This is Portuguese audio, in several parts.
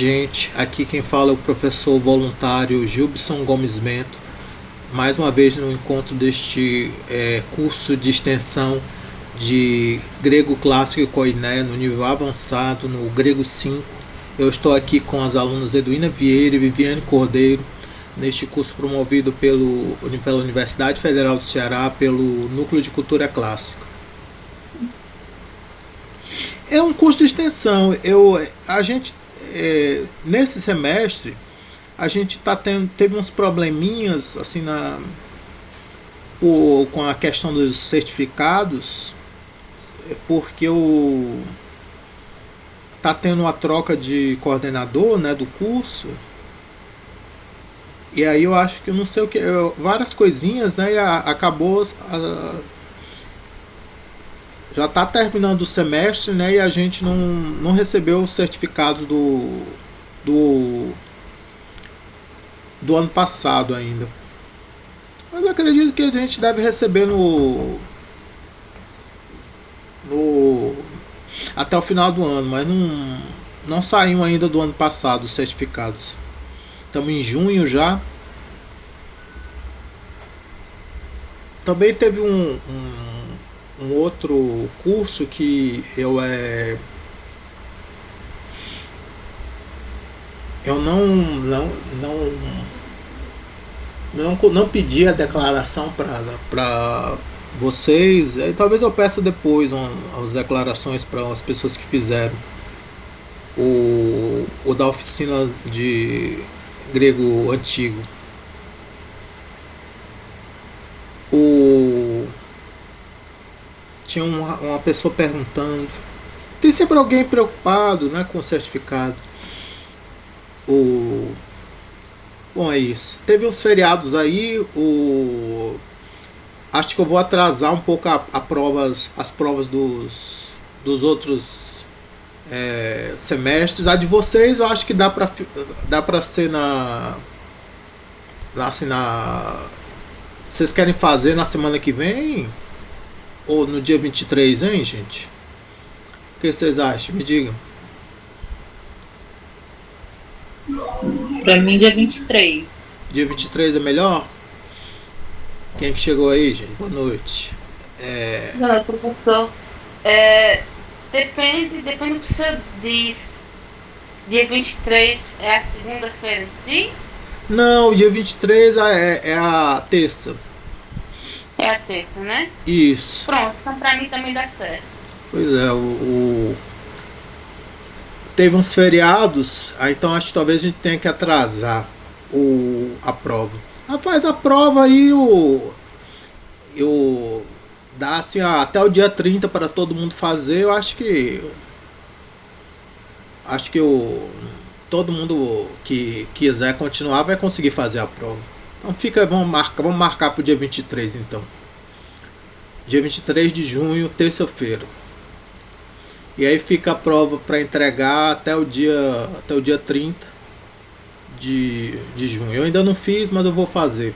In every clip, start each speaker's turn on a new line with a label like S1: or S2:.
S1: Gente, aqui quem fala é o professor voluntário Gilbson Gomes Bento, mais uma vez no encontro deste curso de extensão de grego clássico e koiné no nível avançado, no grego 5. Eu estou aqui com as alunas Eduína Vieira e Viviane Cordeiro, neste curso promovido pela Universidade Federal do Ceará, pelo Núcleo de Cultura Clássica. É um curso de extensão. A gente, nesse semestre, a gente teve uns probleminhas assim com a questão dos certificados, porque tá tendo uma troca de coordenador, né, do curso. E aí eu acho que eu não sei o que, várias coisinhas, né, e acabou já está terminando o semestre, né, e a gente não recebeu os certificados do, do ano passado ainda. Mas eu acredito que a gente deve receber até o final do ano, mas não saiu ainda do ano passado os certificados. Estamos em junho já. Também teve um outro curso que eu não pedi a declaração para vocês. Talvez eu peça depois as declarações para as pessoas que fizeram o da oficina de grego antigo. Tinha uma pessoa perguntando. Tem sempre alguém preocupado, né, com o certificado. Bom, é isso. Teve uns feriados aí. Acho que eu vou atrasar um pouco as provas dos outros semestres. A de vocês eu acho que dá pra ser assim, vocês querem fazer na semana que vem? Ou no dia 23, hein, gente? O que vocês acham? Me digam.
S2: Pra mim, dia 23.
S1: Dia 23 é melhor? Quem que chegou aí, gente? Boa noite.
S2: Não, professor. Depende do que o senhor diz. Dia 23 é a segunda-feira, sim?
S1: Não, o dia 23 é a terça.
S2: É a terça, né?
S1: Isso.
S2: Pronto, então pra mim também dá certo.
S1: Pois é, teve uns feriados, aí então acho que talvez a gente tenha que atrasar a prova. Faz a prova aí, dá assim até o dia 30 para todo mundo fazer. Eu acho que todo mundo que quiser continuar vai conseguir fazer a prova. Então vamos marcar pro dia 23 então. Dia 23 de junho, terça-feira. E aí fica a prova para entregar até o dia 30 de junho. Eu ainda não fiz, mas eu vou fazer.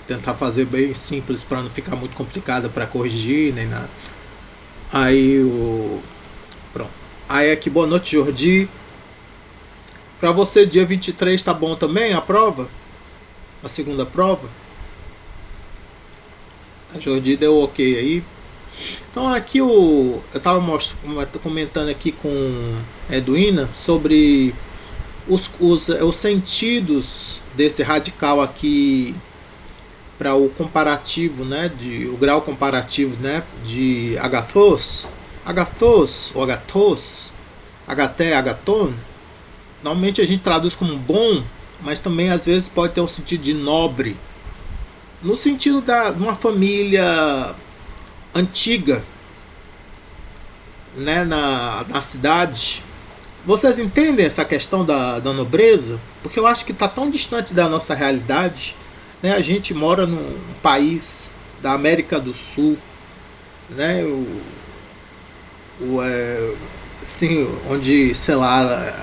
S1: Tentar fazer bem simples para não ficar muito complicado para corrigir nem nada. Pronto. Aí aqui, boa noite, Jordi. Para você, dia 23 tá bom também a prova? A segunda prova? A Jordi deu ok aí. Então aqui eu estava comentando aqui com a Eduína sobre os sentidos desse radical aqui para o comparativo, né, o grau comparativo, né, de agathos ou agathos, agathe, agaton. Normalmente a gente traduz como bom, mas também às vezes pode ter um sentido de nobre, no sentido de uma família antiga, né, na cidade. Vocês entendem essa questão da nobreza? Porque eu acho que está tão distante da nossa realidade, né? A gente mora num país da América do Sul, né? Assim, onde, sei lá,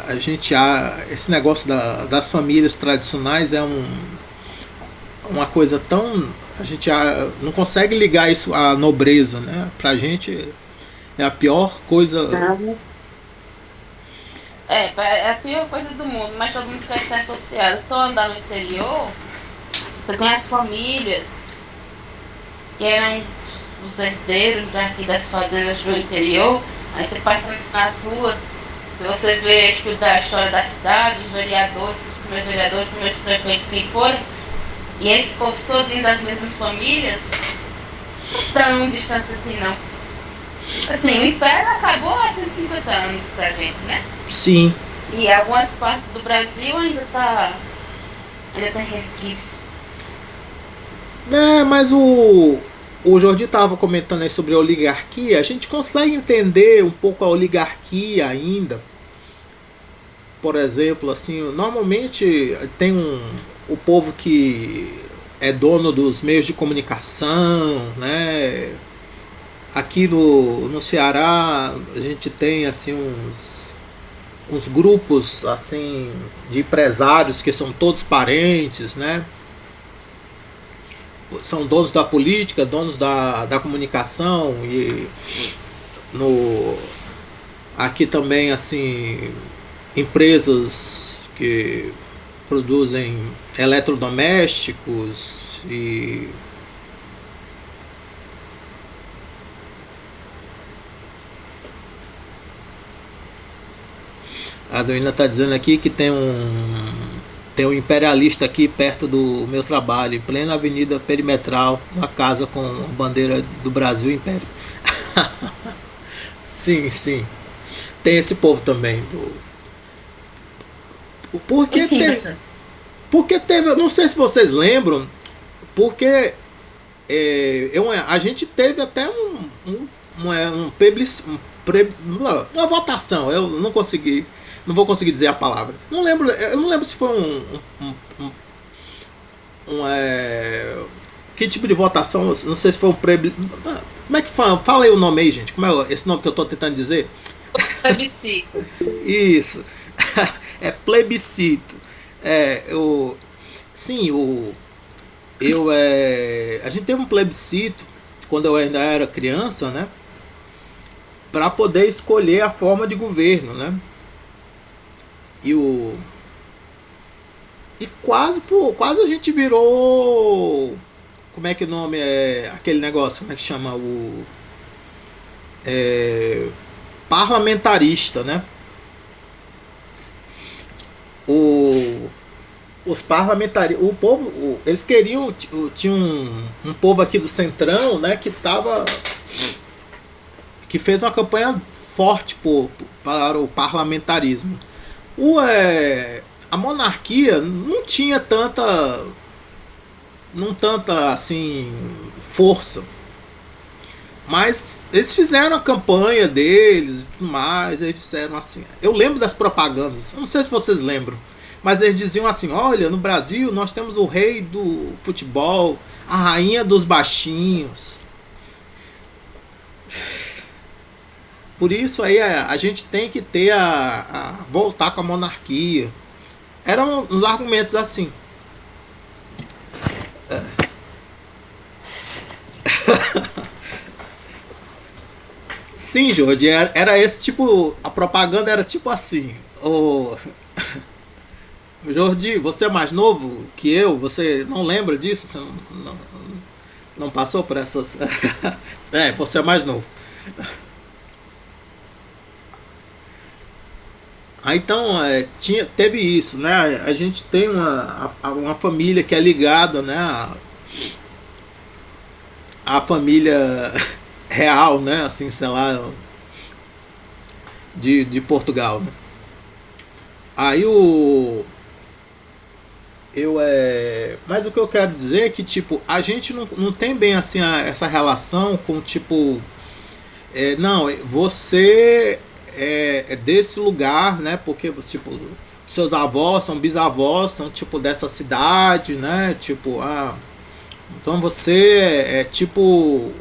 S1: a gente esse negócio das famílias tradicionais é uma coisa tão, a gente não consegue ligar isso à nobreza, né? Pra gente é a pior coisa.
S2: É a pior coisa do mundo, mas todo mundo quer ser associado. Eu tô andando no interior, você tem as famílias que eram os herdeiros daqui das fazendas do interior, aí você passa nas ruas, se você vê estudar a história da cidade, os vereadores, os primeiros prefeitos que foram, e esse povo todinho das mesmas famílias, não tão distante assim não. Assim, o Império acabou há 150 anos pra gente, né?
S1: Sim.
S2: E algumas partes do Brasil ainda tem resquícios.
S1: Mas o Jordi estava comentando aí sobre a oligarquia. A gente consegue entender um pouco a oligarquia ainda. Por exemplo, assim, normalmente tem o povo que é dono dos meios de comunicação, né? Aqui no Ceará a gente tem assim uns grupos assim de empresários que são todos parentes, né? São donos da política, donos da comunicação e no aqui também assim empresas que produzem eletrodomésticos e a Doina está dizendo aqui que tem um imperialista aqui perto do meu trabalho, em plena avenida perimetral, uma casa com a bandeira do Brasil Império. Sim, sim. Tem esse povo também. Porque
S2: Sim,
S1: tem,
S2: doutor.
S1: porque teve, não sei se vocês lembram, porque a gente teve até uma votação. Eu não consegui, não vou conseguir dizer a palavra. Não lembro, eu não lembro se foi que tipo de votação. Não sei se foi um como é que fala? Fala aí o nome aí, gente. Como é esse nome que eu estou tentando dizer?
S2: Plebiscito.
S1: Isso. É plebiscito. O sim, a gente teve um plebiscito quando eu ainda era criança, né? Para poder escolher a forma de governo, né? E o e quase a gente virou, como é que o nome é aquele negócio, como é que chama é, parlamentarista, né? O os parlamentaristas, o povo, eles queriam, tinha um povo aqui do Centrão, né, que fez uma campanha forte para o parlamentarismo. A monarquia não tanta assim força, mas eles fizeram a campanha deles e tudo mais. Eles disseram assim, eu lembro das propagandas, eu não sei se vocês lembram, mas eles diziam assim, olha, no Brasil nós temos o rei do futebol, a rainha dos baixinhos. Por isso aí a gente tem que ter voltar com a monarquia. Eram uns argumentos assim. Sim, Jorge, era esse tipo. A propaganda era tipo assim. Jordi, você é mais novo que eu? Você não lembra disso? Você não passou por essas. Você é mais novo. Então, teve isso, né? A gente tem uma família que é ligada, né? A família real, né? Assim, sei lá, de Portugal, né? Aí mas o que eu quero dizer é que tipo a gente não tem bem assim essa relação com tipo não, você é desse lugar, né? Porque tipo seus avós são bisavós, são tipo dessa cidade, né? Tipo então você tipo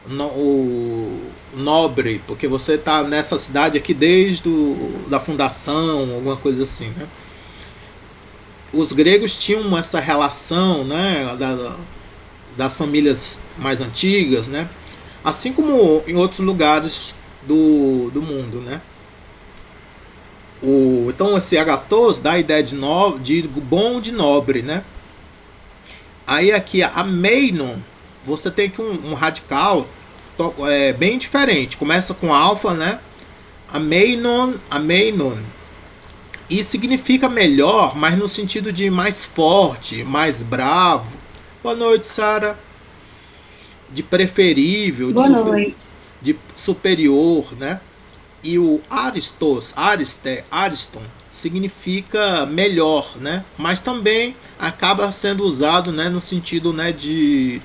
S1: o nobre, porque você tá nessa cidade aqui desde da fundação, alguma coisa assim, né? Os gregos tinham essa relação, né, das famílias mais antigas, né, assim como em outros lugares do mundo, né. Então esse agathos dá a ideia de bom, de nobre, né? Aí aqui a meinon, você tem aqui um radical bem diferente. Começa com alfa, né? A meinon. E significa melhor, mas no sentido de mais forte, mais bravo. Boa noite, Sara. De preferível,
S3: Boa noite.
S1: de superior, né? E o ariston, significa melhor, né? Mas também acaba sendo usado, né, no sentido, né, de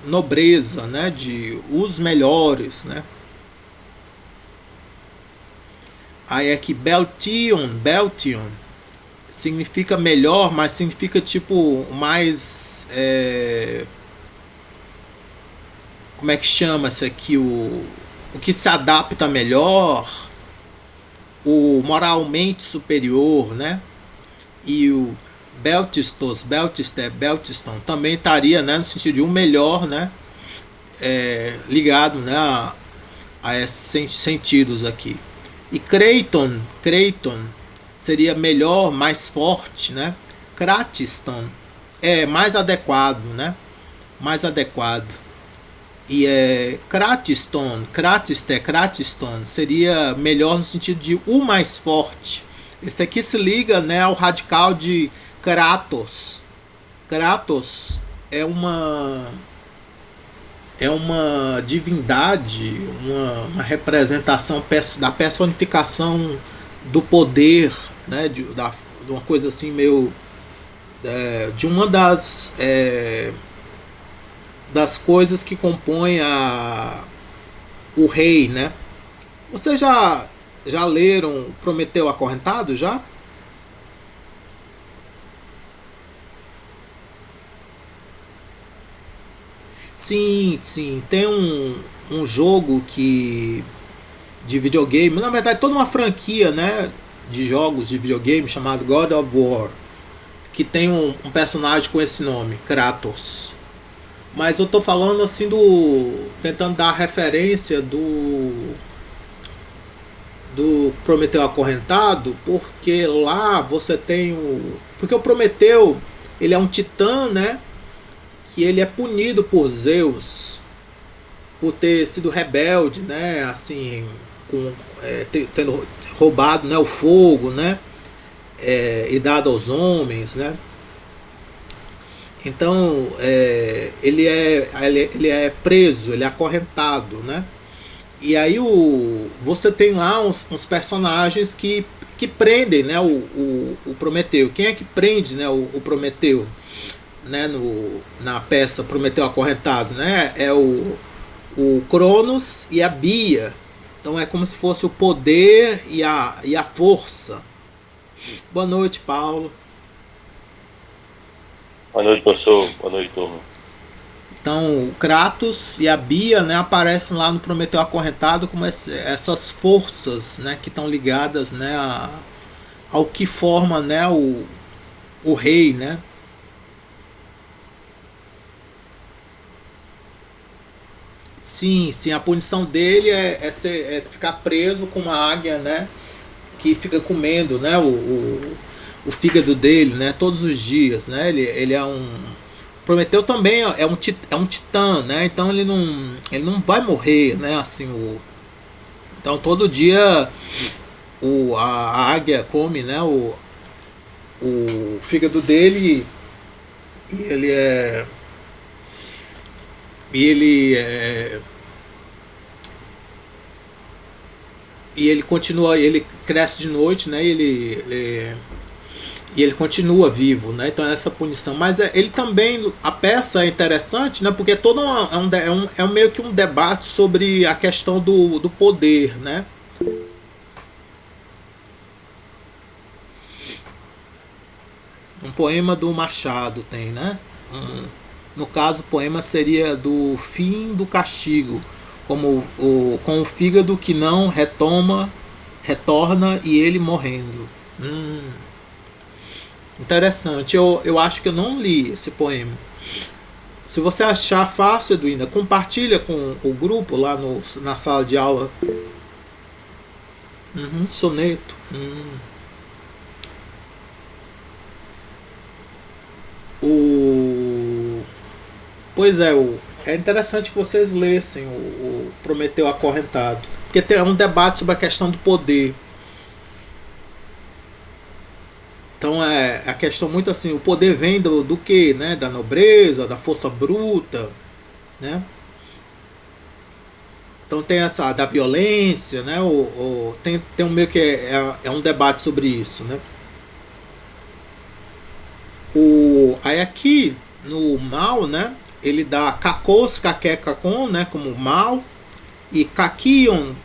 S1: nobreza, né? De os melhores, né? Aí aqui Beltion significa melhor, mas significa tipo mais como é que chama isso aqui, o que se adapta melhor, o moralmente superior, né? E o Beltiston também estaria, né, no sentido de um melhor, né? Ligado, né, a esses sentidos aqui. E Creighton seria melhor, mais forte, né? Kratiston é mais adequado, né? Mais adequado. E Kratiston seria melhor no sentido de o mais forte. Esse aqui se liga, né, ao radical de Kratos. Kratos é uma divindade, uma representação da personificação do poder, né, de uma coisa assim meio de uma das coisas que compõem o rei, né? Vocês já leram Prometeu Acorrentado já? Sim, sim. Tem um jogo de videogame, na verdade toda uma franquia, né, de jogos de videogame chamado God of War, que tem um personagem com esse nome, Kratos. Mas eu tô falando assim tentando dar referência do Prometeu Acorrentado, porque lá você tem porque o Prometeu, ele é um titã, né, que ele é punido por Zeus por ter sido rebelde, né, assim, tendo roubado, né, o fogo, né, e dado aos homens, né. Então ele é preso, ele é acorrentado, né. E aí você tem lá uns personagens que prendem, né, o Prometeu. Quem é que prende, né, o Prometeu, né, na peça Prometeu Acorrentado, né? É o Cronos e a Bia. Então é como se fosse o poder e a força. Boa noite, Paulo.
S4: Boa noite, professor. Boa noite, turma.
S1: Então, o Kratos e a Bia, né, aparecem lá no Prometeu Acorrentado como essas forças, né, que estão ligadas, né, ao que forma, né, o rei, né. Sim, sim, a punição dele é ficar preso com uma águia, né, que fica comendo, né, o fígado dele, né, todos os dias, né. Ele é Prometeu também é um titã, né? Então ele não vai morrer, né? Assim, então todo dia a águia come, né? O fígado dele e ele continua, ele cresce de noite, né? E ele continua vivo, né? Então essa punição, mas ele também, a peça é interessante, né? Porque todo meio que um debate sobre a questão do poder, né? Um poema do Machado tem, né? No caso, o poema seria do fim do castigo, com o fígado que não retorna e ele morrendo. Interessante. Eu acho que eu não li esse poema. Se você achar fácil, Eduína, compartilha com o grupo lá na sala de aula. Uhum, soneto. O... Pois é, é interessante que vocês lessem o Prometeu Acorrentado. Porque tem um debate sobre a questão do poder. Então é a questão muito assim, o poder vem do que, né? Da nobreza, da força bruta, né? Então tem essa da violência, né? Tem um meio que é um debate sobre isso, né? Aí aqui no mal, né? Ele dá kakos, kaké, kakon, né? Como mal, e kakion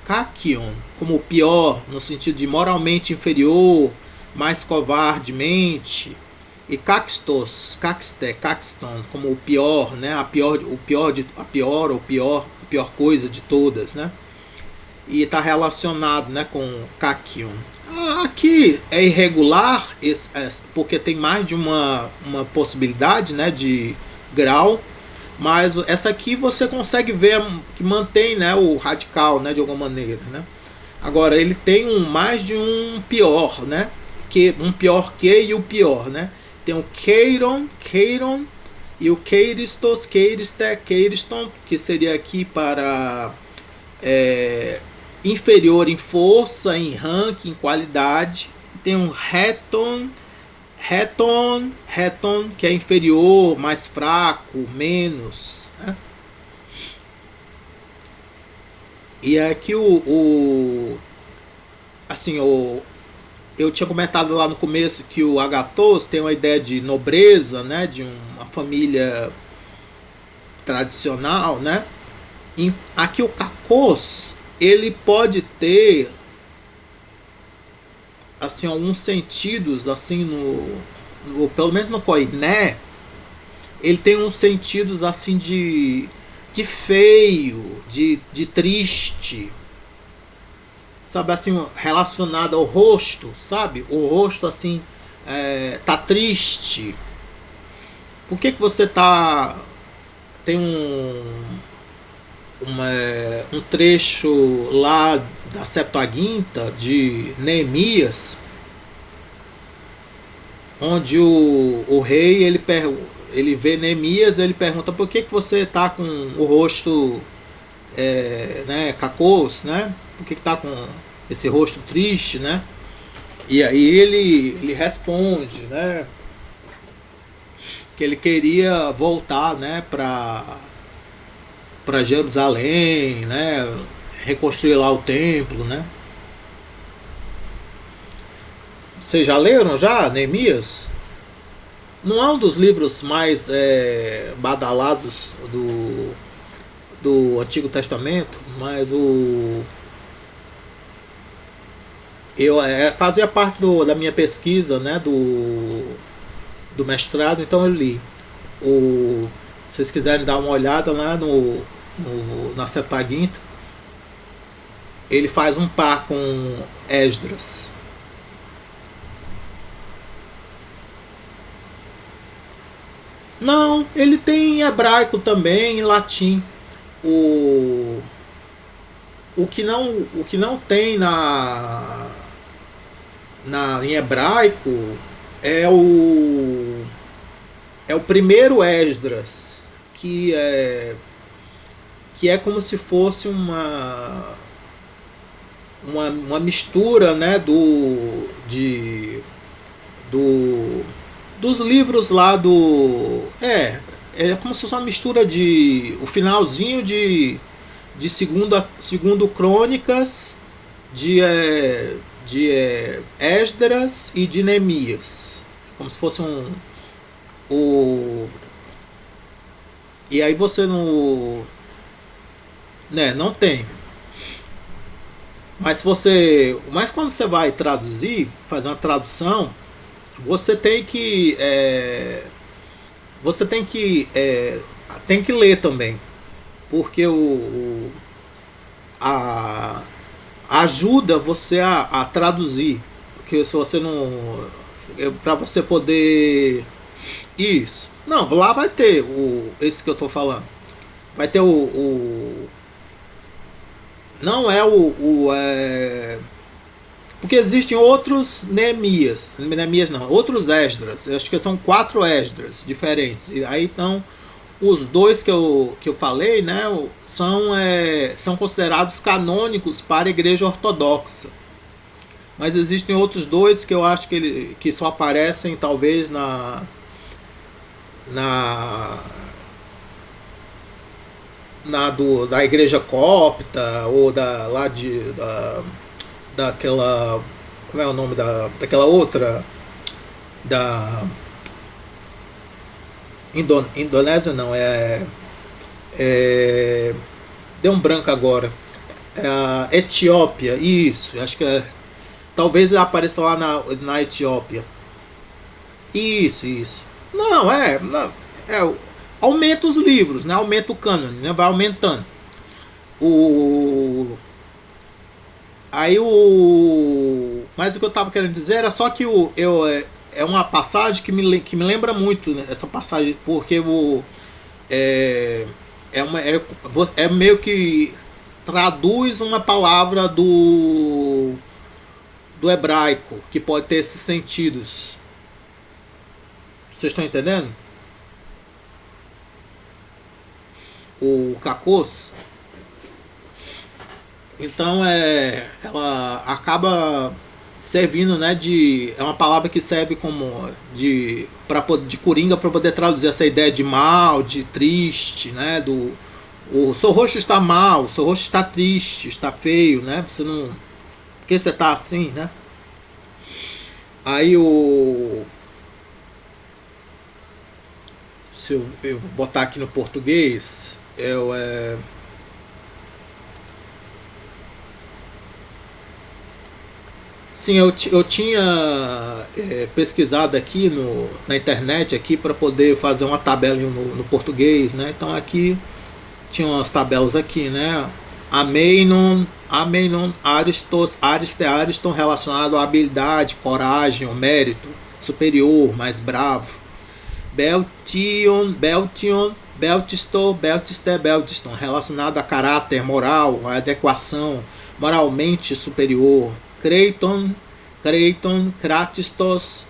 S1: como o pior, no sentido de moralmente inferior, mais covardemente, e caxton, como o pior, né? A pior coisa de todas, né? E está relacionado, né, com kakion. Aqui é irregular, porque tem mais de uma possibilidade, né, de grau, mas essa aqui você consegue ver que mantém, né, o radical, né, de alguma maneira, né? Agora ele tem mais de um pior, né? Um pior que e o pior, né? Tem o keiron e o keiristos, keiriston, que seria aqui para inferior em força, em ranking, em qualidade. Tem um reton, que é inferior, mais fraco, menos, né? E aqui assim, eu tinha comentado lá no começo que o Agathos tem uma ideia de nobreza, né, de uma família tradicional, né? E aqui o Kakos, ele pode ter assim alguns sentidos assim pelo menos no Koiné, ele tem uns sentidos assim de feio, de triste, sabe, assim, relacionado ao rosto, sabe? O rosto assim tá triste. Por que você tá tem um trecho lá da Septuaginta de Neemias, onde o rei ele vê Neemias, ele pergunta por que você está com o rosto né, cacos, né? Por que está com esse rosto triste, né? E aí ele responde, né, que ele queria voltar, né, para Jerusalém, né, reconstruir lá o templo, né? Vocês já leram já Neemias? Não é um dos livros mais badalados do Antigo Testamento, mas eu fazia parte da minha pesquisa, né, do mestrado, então eu li. Se vocês quiserem dar uma olhada lá na Septuaginta, ele faz um par com Esdras. Não, ele tem em hebraico também, em latim. O que não tem em hebraico é o primeiro Esdras, que é como se fosse uma mistura, né, dos livros lá é como se fosse uma mistura de o finalzinho de segundo Crônicas, de Esdras e de Neemias, como se fosse e aí você não tem. Mas quando você vai traduzir, fazer uma tradução, você tem que tem que ler também, porque ajuda você a traduzir, porque se você não, para você poder isso, não, lá vai ter esse que eu tô falando, vai ter não é Porque existem outros Neemias não, outros Esdras. Eu acho que são 4 Esdras diferentes. E aí então os dois que eu falei, né, são considerados canônicos para a Igreja Ortodoxa. Mas existem outros dois que eu acho que só aparecem talvez na da Igreja Copta ou daquela, como é o nome daquela outra, da Indonésia não, deu um branco agora, é a Etiópia, isso, acho que talvez ele apareça lá na Etiópia, isso, não, aumenta os livros, né, aumenta o cânone, né, vai aumentando mas o que eu estava querendo dizer era só que é uma passagem que me lembra muito, né, essa passagem, porque é meio que traduz uma palavra do hebraico, que pode ter esses sentidos. Vocês estão entendendo? O kakos. Então ela acaba servindo, né, é uma palavra que serve como de coringa para poder traduzir essa ideia de mal, de triste, né, o seu rosto está mal, o seu rosto está triste, está feio, né, você não, por que você está assim, né? Aí se eu botar aqui no português, sim, eu tinha pesquisado aqui na internet aqui para poder fazer uma tabela no português, né? Então aqui tinha umas tabelas aqui, né? Ameinon, Aristos, Ariston relacionado à habilidade, coragem, ou mérito superior, mais bravo. Beltion, Beltiston relacionado a caráter moral, a adequação, moralmente superior. Creiton, Kratistos,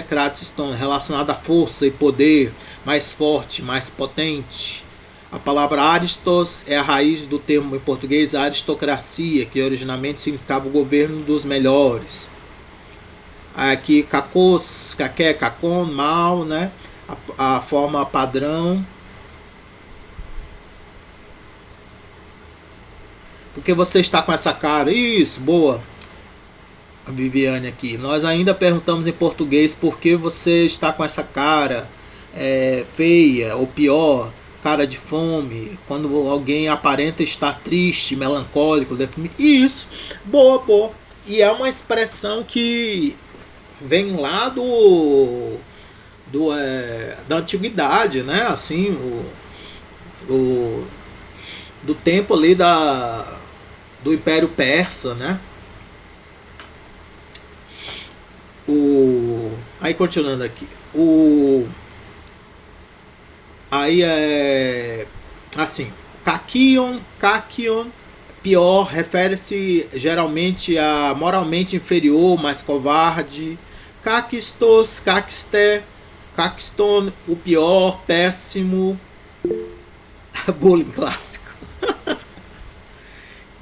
S1: Kratiston relacionado à força e poder, mais forte, mais potente. A palavra aristos é a raiz do termo em português aristocracia, que originalmente significava o governo dos melhores. Aqui kakos, kaké, kakon, mal, né? A forma padrão. Porque você está com essa cara? Isso, boa. A Viviane aqui. Nós ainda perguntamos em português por que você está com essa cara feia, ou pior, cara de fome, quando alguém aparenta estar triste, melancólico, deprimido. Isso, boa. E é uma expressão que vem lá da antiguidade, né? Assim, do tempo ali do Império Persa, né? Aí continuando aqui, aí assim, kakion, pior, refere-se geralmente a moralmente inferior, mais covarde. Kakistos, Kakiston, o pior, péssimo. Bullying clássico.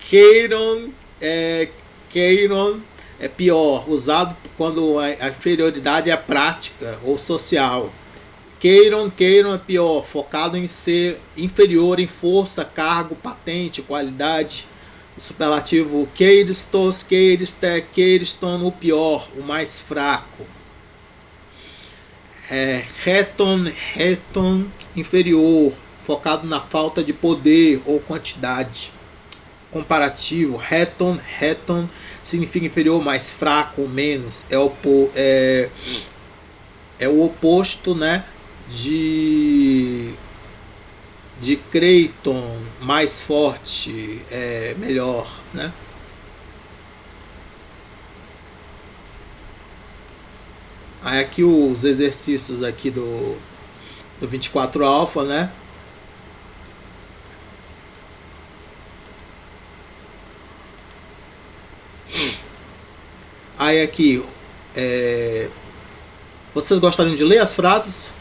S1: Keiron é pior, usado quando a inferioridade é prática ou social. Keiron é pior, focado em ser inferior em força, cargo, patente, qualidade. O superlativo Keiristos, Keiriston, o pior, o mais fraco. Reton, inferior, focado na falta de poder ou quantidade. Comparativo, reton significa inferior, mais fraco ou menos. É o oposto, né, de Creiton, mais forte, melhor, né? Aí aqui os exercícios aqui do 24 alfa, né? Aí aqui, é, vocês gostariam de ler as frases?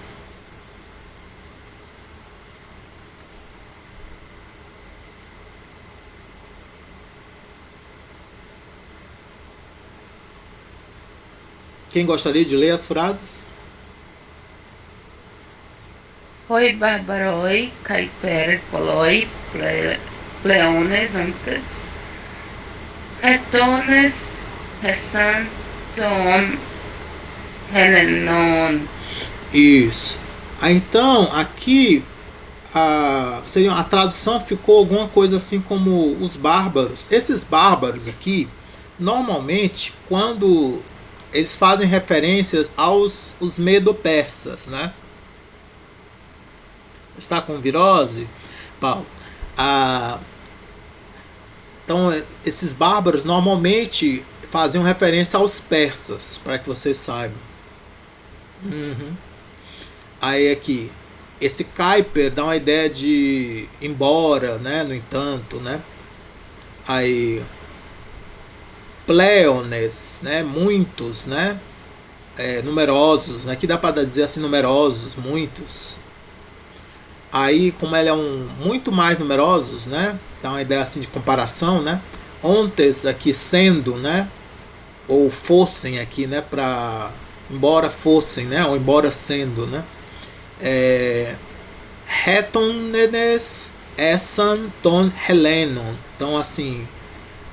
S1: Quem gostaria de ler as frases?
S2: Hoi barbaroi, kai pericoloi, pleones untes, hetones, hessanton, helenon.
S1: Isso. Então, aqui a tradução ficou alguma coisa assim como os bárbaros. Esses bárbaros aqui, normalmente, quando eles fazem referências aos os medo-persas, né? Está com virose, Paulo? Ah, então, esses bárbaros normalmente faziam referência aos persas, para que vocês saibam. Uhum. Aí aqui, esse Kuiper dá uma ideia de embora, né? No entanto, né? Aí, pleones, né? Muitos, né? Numerosos, né? Aqui dá para dizer assim, numerosos, muitos. Aí, como ele é muito mais numerosos, né? Dá uma ideia assim de comparação, né? Ontes aqui sendo, né? Ou fossem aqui, né? Para embora fossem, né? Ou embora sendo, né? Retonenes essan ton helenon. Então, assim,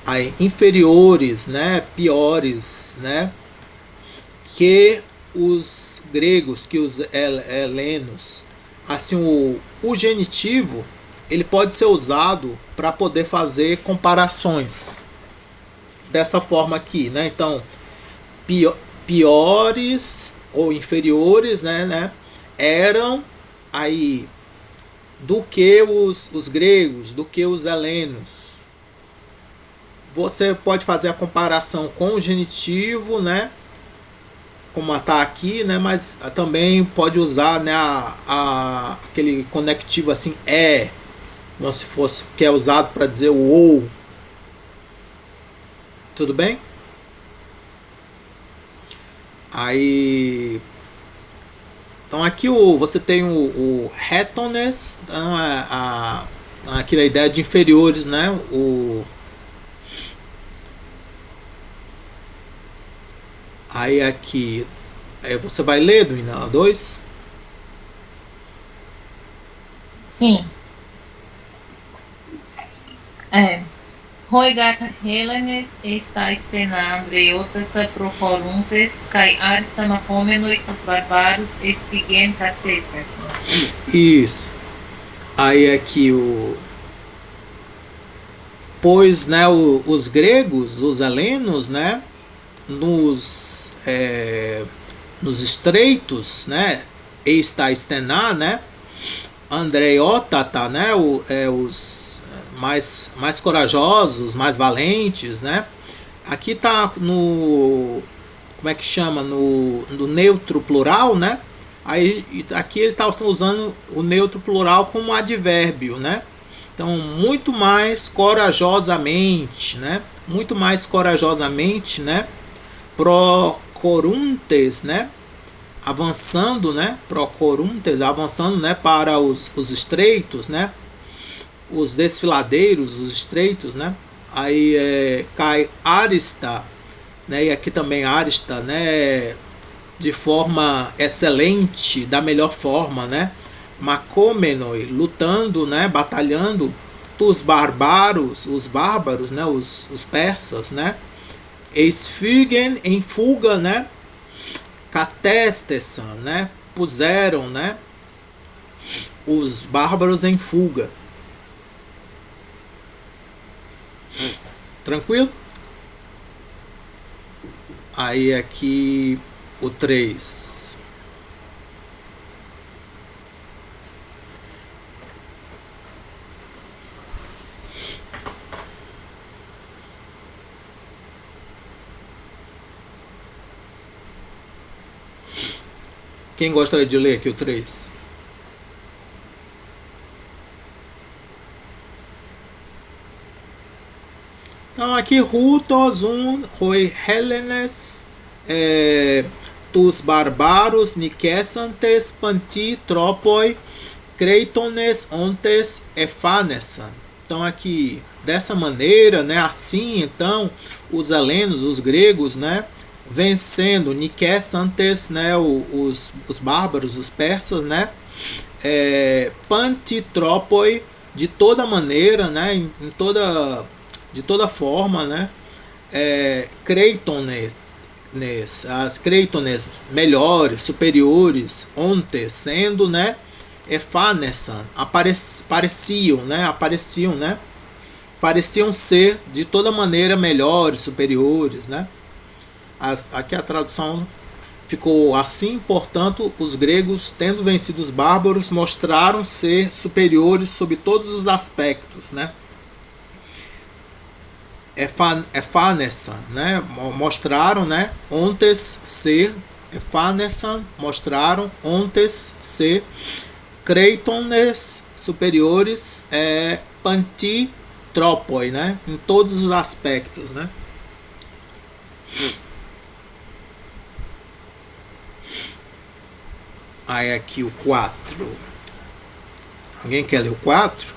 S1: aí, inferiores, né? Piores, né? Que os gregos, que os helenos. Assim, o genitivo ele pode ser usado para poder fazer comparações dessa forma aqui, né? Então, piores ou inferiores, né, eram aí do que os gregos, do que os helenos. Você pode fazer a comparação com o genitivo, né? Como está aqui, né? Mas também pode usar, né, aquele conectivo assim como se fosse que é usado para dizer o ou. Tudo bem? Aí, então aqui você tem o retones, aquela ideia de inferiores, né? Aí aqui você vai ler do Ina 2?
S3: Sim. Hoigar Helenes está stenandreotata procoluntes, kai aristamaphomenoi os barbaros esfigen cartesnes.
S1: Isso. Aí aqui pois, né, os gregos, os helenos, né, nos estreitos, né, está estenar, né, andreiotata, né, os mais corajosos, mais valentes, né. Aqui tá no, como é que chama, no neutro plural, né. Aí aqui ele está usando o neutro plural como advérbio, né. Então, muito mais corajosamente, né, muito mais corajosamente, né, procoruntes, né, avançando, né, procoruntes, avançando, né, para os estreitos, né, os desfiladeiros, os estreitos, né. Aí cai arista, né, e aqui também arista, né, de forma excelente, da melhor forma, né. Macômenoi, lutando, né, batalhando, os bárbaros, né, os persas, né. Esfigen, em fuga, né. Catestesan, né, puseram, né, os bárbaros em fuga. Tranquilo? Aí aqui o 3. Quem gostaria de ler aqui o 3? Então aqui Rutos un hoi Helenes tus barbaros nicesantes panti tropoi creitones ontes efanesan. Então aqui dessa maneira, né, assim então os helenos, os gregos, né, vencendo nicesantes, né, os bárbaros, os persas, né, pantitropoi, de toda maneira, né, de toda forma, né, creitones, as creitones melhores, superiores, ontes, sendo, né, efanesan, pareciam, né, pareciam ser de toda maneira melhores, superiores, né. Aqui a tradução ficou assim, portanto, os gregos, tendo vencido os bárbaros, mostraram ser superiores sob todos os aspectos, né? Efanesan, né? Mostraram, né? Ontes ser, efanesan, mostraram, ontes ser, creitones, superiores, panti, tropoi, né? Em todos os aspectos, né? Aí aqui o 4. Alguém quer ler o 4?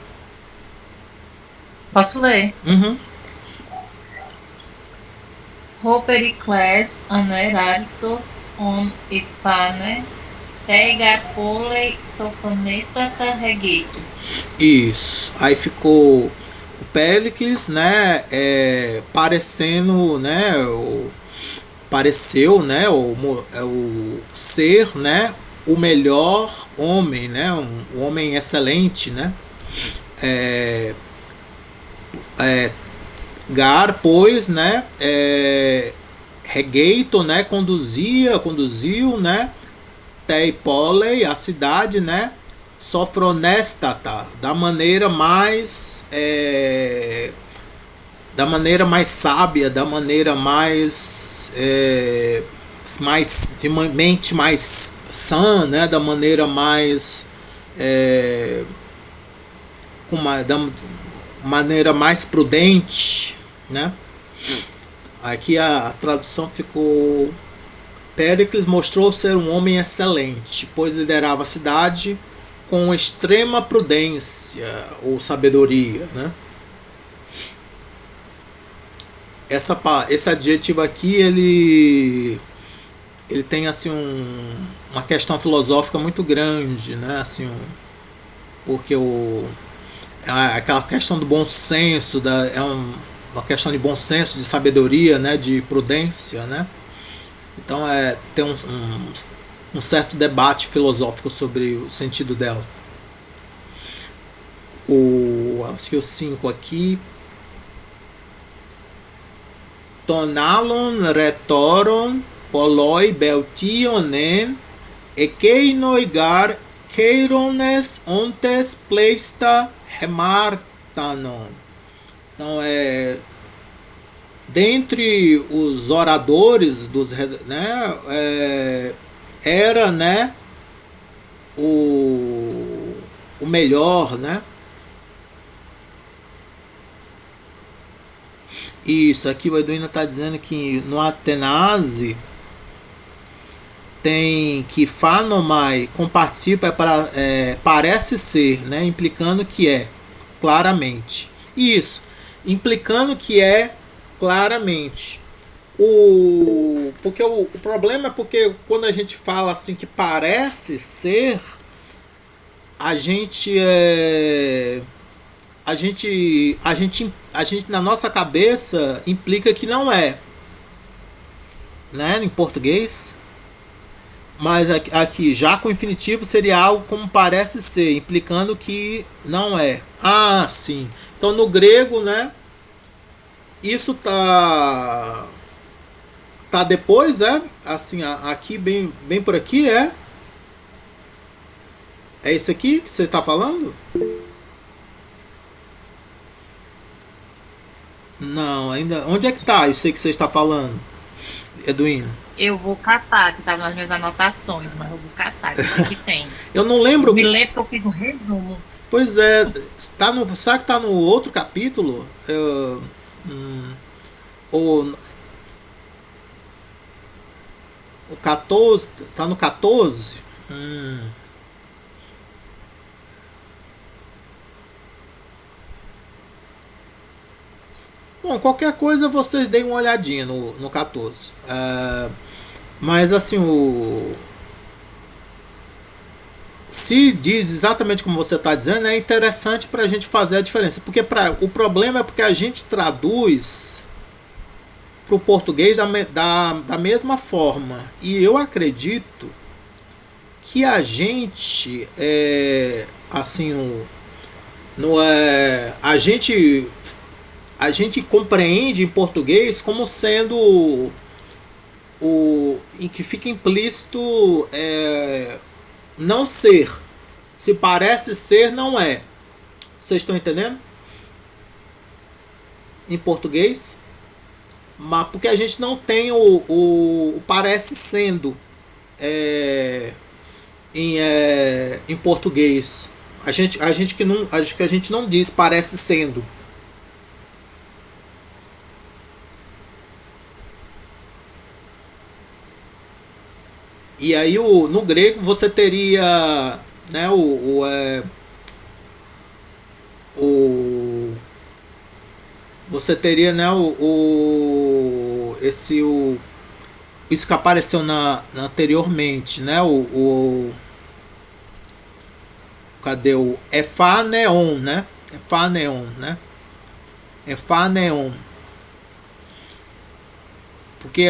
S3: Posso ler?
S1: Uhum.
S3: Ho Pericles aneráristos on ifane teigapole soconestata regeito.
S1: Isso. Aí ficou o Péricles, né? Parecendo, né? Pareceu, né? O ser, né? O melhor homem, né? Um homem excelente, né? Gar, pois, né? Regeito, né? Conduziu, né? Teipolei, a cidade, né? Sofronestata, da maneira mais sábia, da maneira mais de mente mais sã, né, da maneira mais da maneira mais prudente, né. Aqui a tradução ficou: Péricles mostrou ser um homem excelente, pois liderava a cidade com extrema prudência ou sabedoria, né. Esse adjetivo aqui, ele tem assim uma questão filosófica muito grande, né? Assim, porque aquela questão do bom senso, uma questão de bom senso, de sabedoria, né? De prudência, né? Então tem um certo debate filosófico sobre o sentido dela. Acho que o 5 aqui. Tonalon retoron poloi beltionen ekeinoigar keirones ontes pleista remartanon. Então dentre os oradores né, era, né, o melhor, né. Isso, aqui o Eduino está dizendo que no Atenaze tem que Phanomai comparticipa parece ser, né, implicando que é claramente. Isso, implicando que é claramente. Porque o problema é porque quando a gente fala assim que parece ser, a gente na nossa cabeça implica que não é, né, em português. Mas aqui já com infinitivo seria algo como parece ser, implicando que não é. Ah, sim. Então no grego, né, isso tá depois, assim, aqui bem por aqui é esse aqui que você está falando? Não, ainda. Onde é que tá isso aí que você está falando, Eduino?
S3: Eu vou catar, que estava nas minhas anotações, mas eu vou catar, que tem.
S1: Eu não lembro.
S3: Me lembro que eu fiz um resumo.
S1: Pois é, será que está no outro capítulo? Ou o 14, tá no 14? Bom, qualquer coisa vocês deem uma olhadinha no 14. Mas assim, se diz exatamente como você está dizendo, é interessante para a gente fazer a diferença. Porque o problema é porque a gente traduz para o português da mesma forma. E eu acredito que a gente assim, a gente compreende em português como sendo em que fica implícito não ser. Se parece ser, não é. Vocês estão entendendo? Em português. Mas porque a gente não tem o parece sendo em português. Acho que a gente não diz parece sendo. E aí no grego você teria, né, você teria, né, isso que apareceu anteriormente, né, cadê o ephaneon, né? Ephaneon, né? Ephaneon. Porque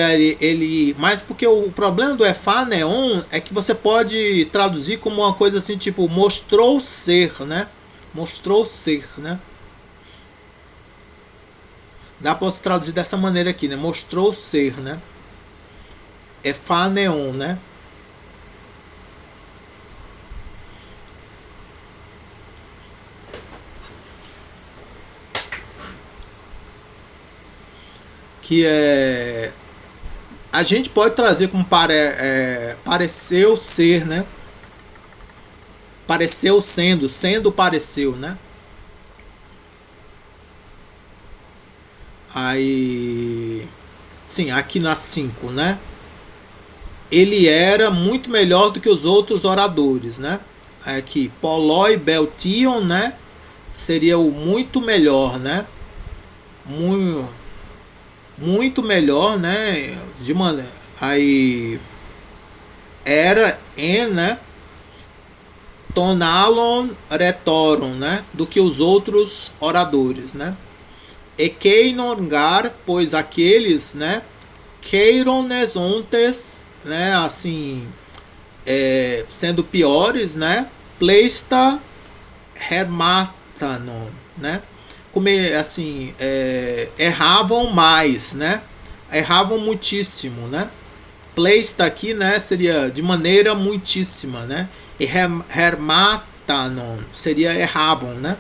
S1: mas porque o problema do ephaneon é que você pode traduzir como uma coisa assim, tipo, mostrou ser, né? Mostrou ser, né? Dá para se traduzir dessa maneira aqui, né? Mostrou ser, né? Ephaneon, né? Que a gente pode trazer como pareceu ser, né? Pareceu sendo pareceu, né? Aí, sim, aqui na 5, né? Ele era muito melhor do que os outros oradores, né? Aqui, Poloi Beltion, né? Seria o muito melhor, né? Muito melhor, né? De maneira. Aí era né? Tonalon retoron, né? Do que os outros oradores, né? Ekeinongar, pois aqueles, né? Keirones ontes, né? Assim, sendo piores, né? Pleista hermatanon, né? Como assim, erravam mais, né? Erravam muitíssimo, né? Pleista aqui, né? Seria de maneira muitíssima, né? E hermatanon seria erravam, né?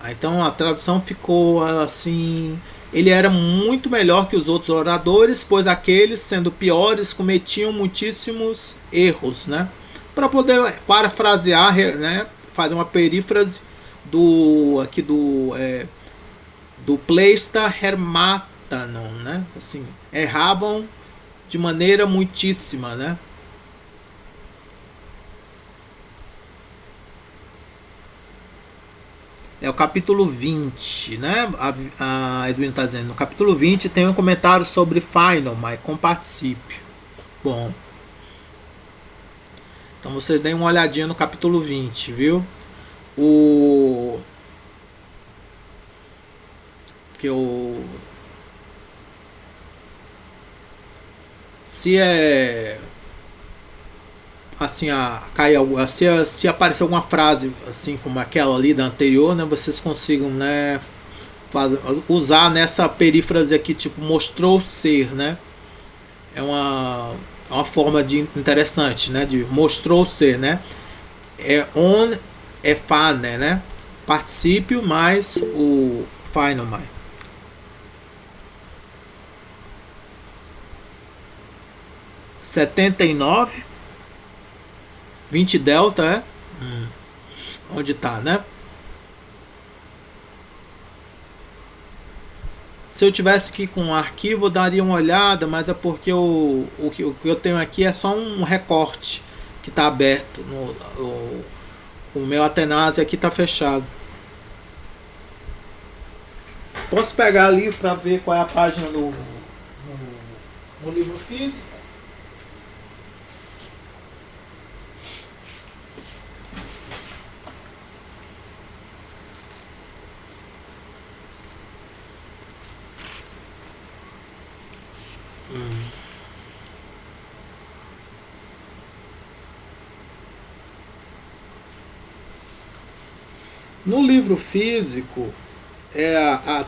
S1: Então a tradução ficou assim: ele era muito melhor que os outros oradores, pois aqueles, sendo piores, cometiam muitíssimos erros, né? Para poder parafrasear, né? Fazer uma perífrase do Pleista hermatanon, né? Assim, erravam de maneira muitíssima, né? É o capítulo 20, né? A Edwin está dizendo. No capítulo 20 tem um comentário sobre final, mas com particípio. Bom. Então vocês deem uma olhadinha no capítulo 20, viu? Porque se assim, se aparecer alguma frase assim como aquela ali da anterior, né, vocês consigam, né, usar nessa perífrase aqui, tipo, mostrou ser, né? É uma forma interessante, né, de mostrou ser, né? Fane, né? Particípio mais o final mais. 79 20 delta onde tá, né? Se eu tivesse aqui com um arquivo, eu daria uma olhada, mas é porque o que eu tenho aqui é só um recorte que está aberto. O meu Atenase aqui está fechado. Posso pegar ali para ver qual é a página no livro físico? No livro físico,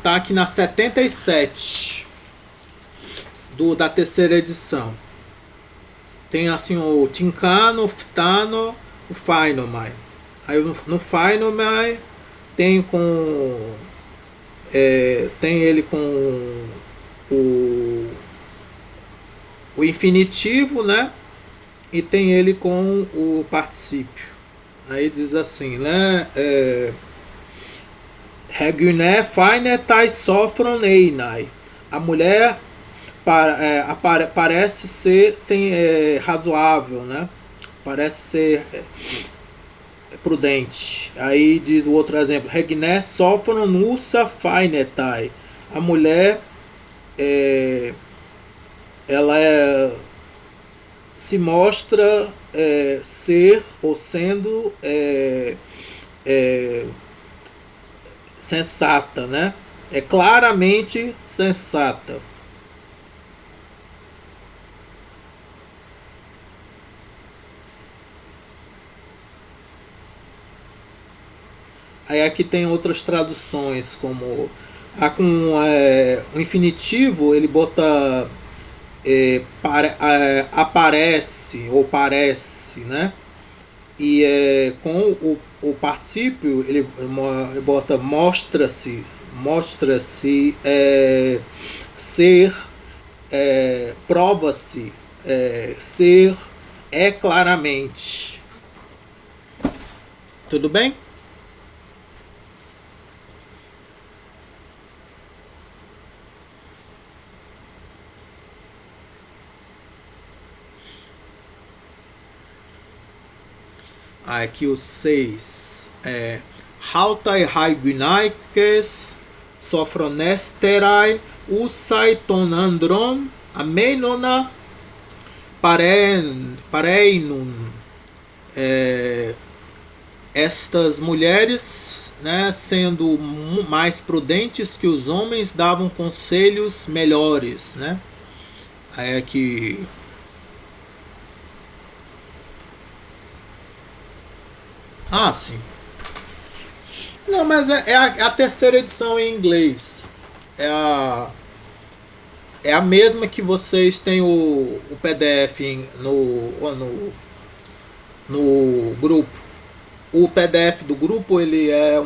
S1: tá aqui na 77 da terceira edição. Tem assim o Tincano, o Ftano, o Feinomai. Aí no Feinomai tem tem ele com o infinitivo, né? E tem ele com o particípio. Aí diz assim, né? Reguné fainetai sofron einai. A mulher parece ser razoável, né? Parece ser prudente. Aí diz o outro exemplo: Reguné sofron nusa fainetai. A mulher ela se mostra ser ou sendo sensata, né? É claramente sensata. Aí aqui tem outras traduções, como com o infinitivo ele bota aparece ou parece, né? E com o particípio ele bota mostra-se ser, prova-se, ser, claramente. Tudo bem? Aqui o 6 Hautai haiguinaikes sofronesterai usai tonandron amenona pareinun. Estas mulheres, né, sendo mais prudentes que os homens, davam conselhos melhores, né? Aí aqui sim. Não, mas é a terceira edição em inglês. É a mesma que vocês têm o PDF no grupo. O PDF do grupo ele é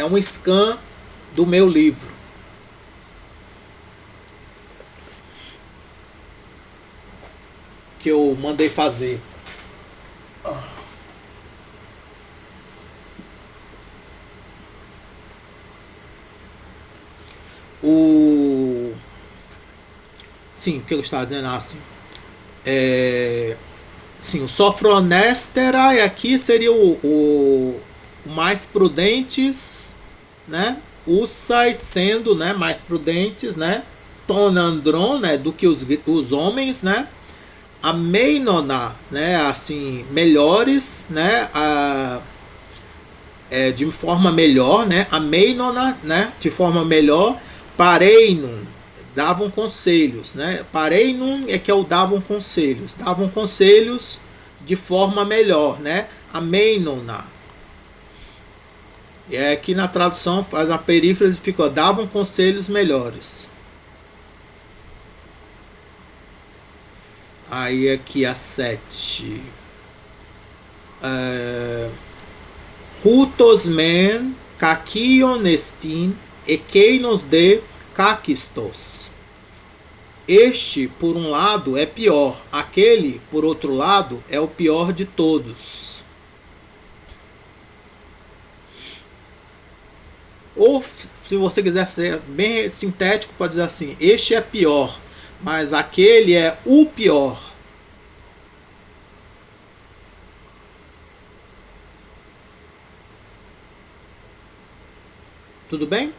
S1: um scan do meu livro. Que eu mandei fazer. Sim, o que eu estava dizendo assim. Sim, o sofronestera aqui seria o mais prudentes, né? Usai sendo, né, mais prudentes, né? Tonandron, né, do que os homens, né? A meinona, né, assim, melhores, né? De forma melhor, né? A meinona, né, de forma melhor. Pareinum, davam conselhos, né? Pareinum é que é o davam conselhos de forma melhor, né? A meinona. E aqui na tradução faz a perífrase, ficou davam conselhos melhores. Aí aqui a 7. Hutosmen kakionestin ekeinos de kakistos. Este, por um lado, é pior. Aquele, por outro lado, é o pior de todos. Ou se você quiser ser bem sintético, pode dizer assim: este é pior, mas aquele é o pior. Tudo bem?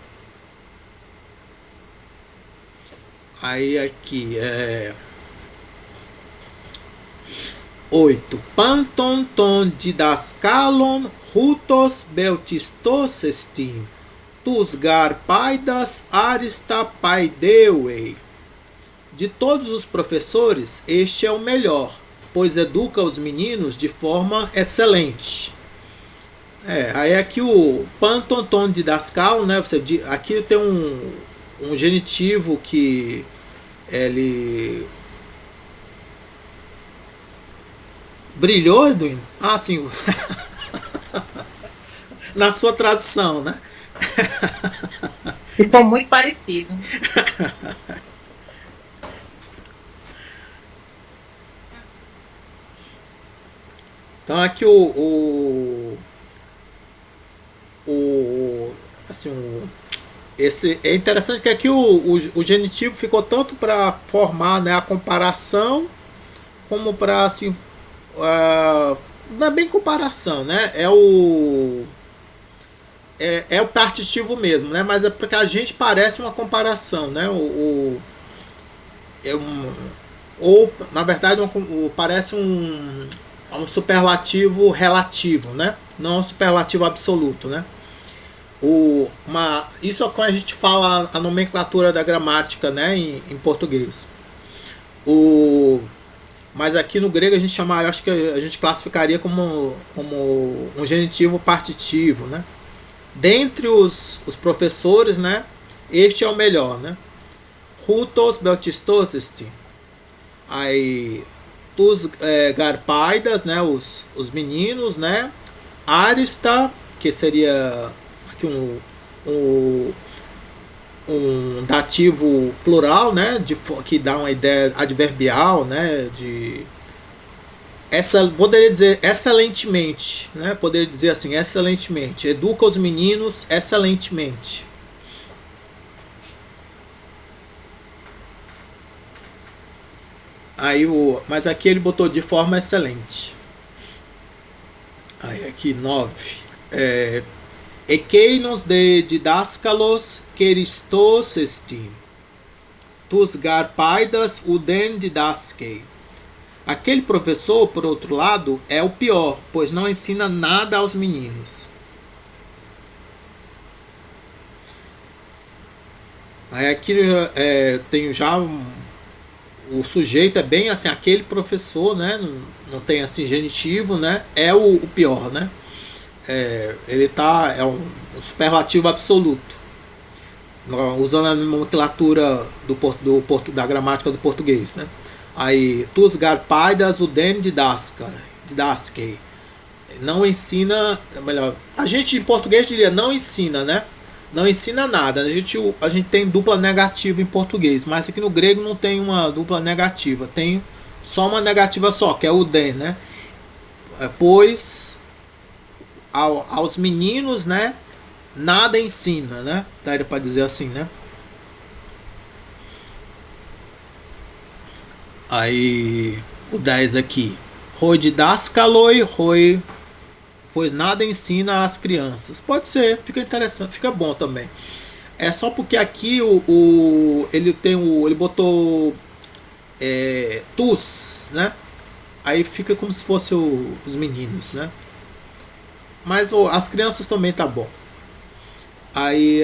S1: Aí aqui é 8. Panton ton didaskalon hutos beltistosestin tusgar paidas arista paideuei. De todos os professores, este é o melhor, pois educa os meninos de forma excelente. Aí aqui o pantonton didascal, né? Aqui tem um genitivo que ele brilhou, Edwin? Ah, sim. Na sua tradução, né?
S3: Ficou muito parecido.
S1: Então aqui esse é interessante que aqui o genitivo ficou tanto para formar, né, a comparação, como para assim, não é bem comparação, né? É o partitivo mesmo, né? Mas é porque a gente parece uma comparação, né? Ou na verdade parece um superlativo relativo, né? Não um superlativo absoluto, né? Isso é quando a gente fala a nomenclatura da gramática, né, em português. Mas aqui no grego a gente chama, eu acho que a gente classificaria como um genitivo partitivo, né? Dentre os professores, né, este é o melhor, né? Hutos beltistosesti. Aí tus garpaidas, né, os meninos, né? Arista, que seria aqui um dativo plural, né, que dá uma ideia adverbial, né, poderia dizer excelentemente, né, poderia dizer assim, excelentemente, educa os meninos excelentemente. Mas aqui ele botou de forma excelente. Aí aqui 9. Ekeinos de didáscalos keristos estim. Tus garpaidas uden didaskei. Aquele professor, por outro lado, é o pior, pois não ensina nada aos meninos. Aí aqui tem já o sujeito é bem assim, aquele professor, né? Não tem assim genitivo, né? É o pior, né? Ele é um superlativo absoluto, usando a nomenclatura da gramática do português, né? Aí, tus garpaidas uden didaskei. Não ensina, melhor, a gente em português diria não ensina, né? Não ensina nada. A gente tem dupla negativa em português, mas aqui no grego não tem uma dupla negativa, tem só uma negativa só, que é o den, né? Pois aos meninos, né, nada ensina, né? Daria para dizer assim, né? Aí o 10 aqui. Roi didaskaloi, roi, pois nada ensina às crianças. Pode ser, fica interessante, fica bom também. É só porque aqui ele botou tus, né? Aí fica como se fosse os meninos, né? Mas as crianças também tá bom. Aí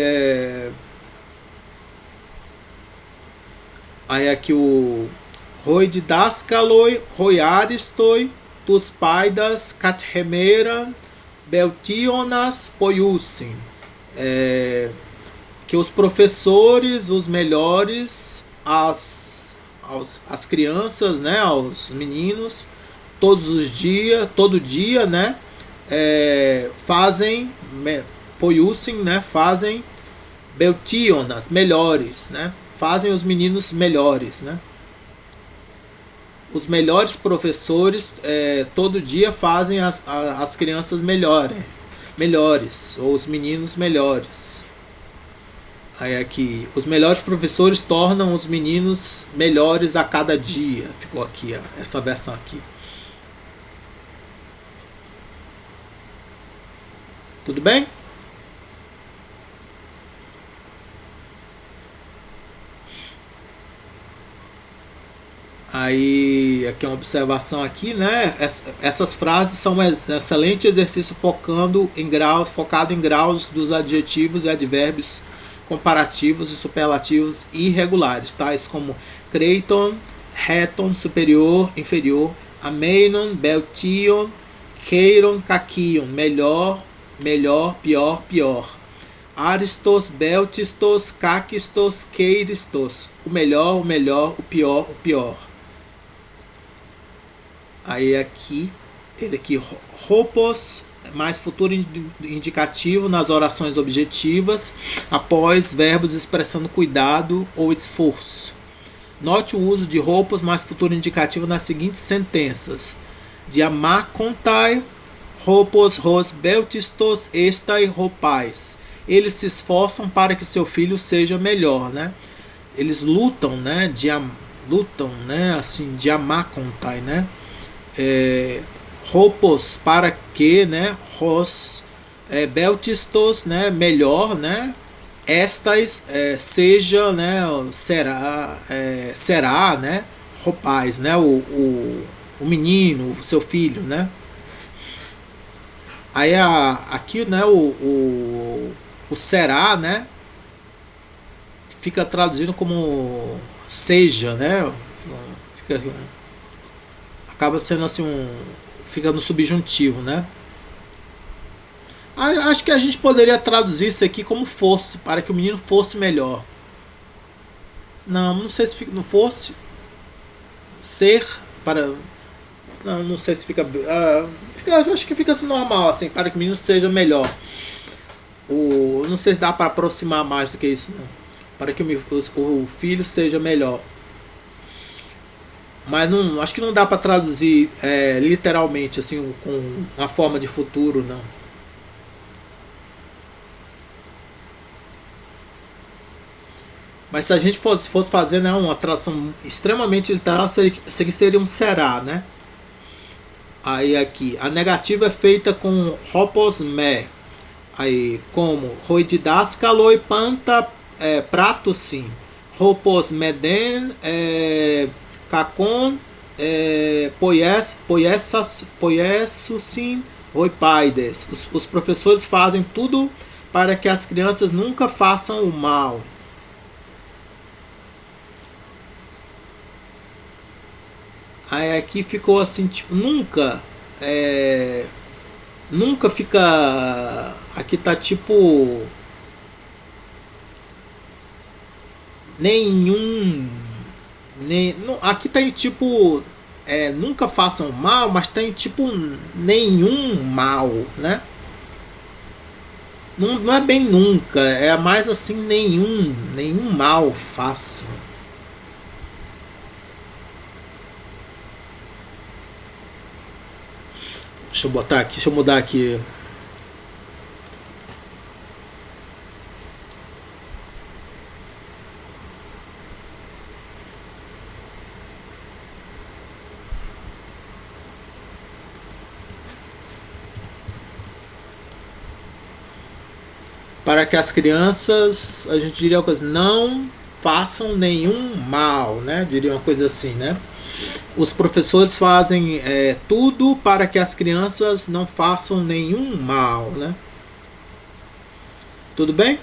S1: aqui o Roi didaskaloi, roi aristoi, tus paidas kathemeran beltionas poiusin. Que os professores, os melhores, as crianças, né, aos meninos, todo dia, né, fazem poiusin, né, fazem beltionas, melhores, né, fazem os meninos melhores, né. Os melhores professores todo dia fazem as crianças melhores, ou os meninos melhores. Aí aqui, os melhores professores tornam os meninos melhores a cada dia. Ficou aqui, ó, essa versão aqui. Tudo bem? Aí, aqui é uma observação aqui, né? Essas frases são um excelente exercício focado em graus dos adjetivos e advérbios comparativos e superlativos irregulares, tais como creiton, reton, superior, inferior, ameinon, beltion, queiron, caquion, melhor, melhor, pior, pior. Aristos, beltistos, caquistos, queiristos, o melhor, o pior, o pior. Aí aqui, ele aqui, ropos, mais futuro indicativo nas orações objetivas, após verbos expressando cuidado ou esforço. Note o uso de ropos mais futuro indicativo nas seguintes sentenças. Diamacontai, ropos, ros, beltistos, estai, ropais. Eles se esforçam para que seu filho seja melhor, né? Eles lutam, né? Lutam, né? Assim, diamacontai, né? Ropos para que, né? Ros, beltistos, né? Melhor, né? Estas, seja, né? Será, né? Ropais, né? O menino, o seu filho, né? Aí aqui, né? O será, né? Fica traduzido como seja, né? Acaba sendo assim fica no subjuntivo, né? Acho que a gente poderia traduzir isso aqui como fosse, para que o menino fosse melhor. Não sei se fica não fosse ser para não sei se fica, acho que fica assim normal assim, para que o menino seja melhor. Não sei se dá para aproximar mais do que isso, não. Para que o filho seja melhor. Mas não, acho que não dá para traduzir literalmente assim com uma forma de futuro, não. Mas se a gente fosse fazer, né, uma tradução extremamente literal, seria um será, né? Aí aqui, a negativa é feita com ropos me. Aí, como roi didáscalo e panta prato sim. Ropos meden cacon poiesusim roi paides. Os professores fazem tudo para que as crianças nunca façam o mal. Aí aqui ficou assim, tipo, nunca fica, aqui tá tipo aqui tem tipo nunca façam mal, mas tem tipo nenhum mal, né? Não é bem nunca, é mais assim nenhum mal façam. Deixa eu botar aqui, deixa eu mudar aqui. Para que as crianças, a gente diria uma coisa, não façam nenhum mal, né? Diria uma coisa assim, né? Os professores fazem tudo para que as crianças não façam nenhum mal, né? Tudo bem?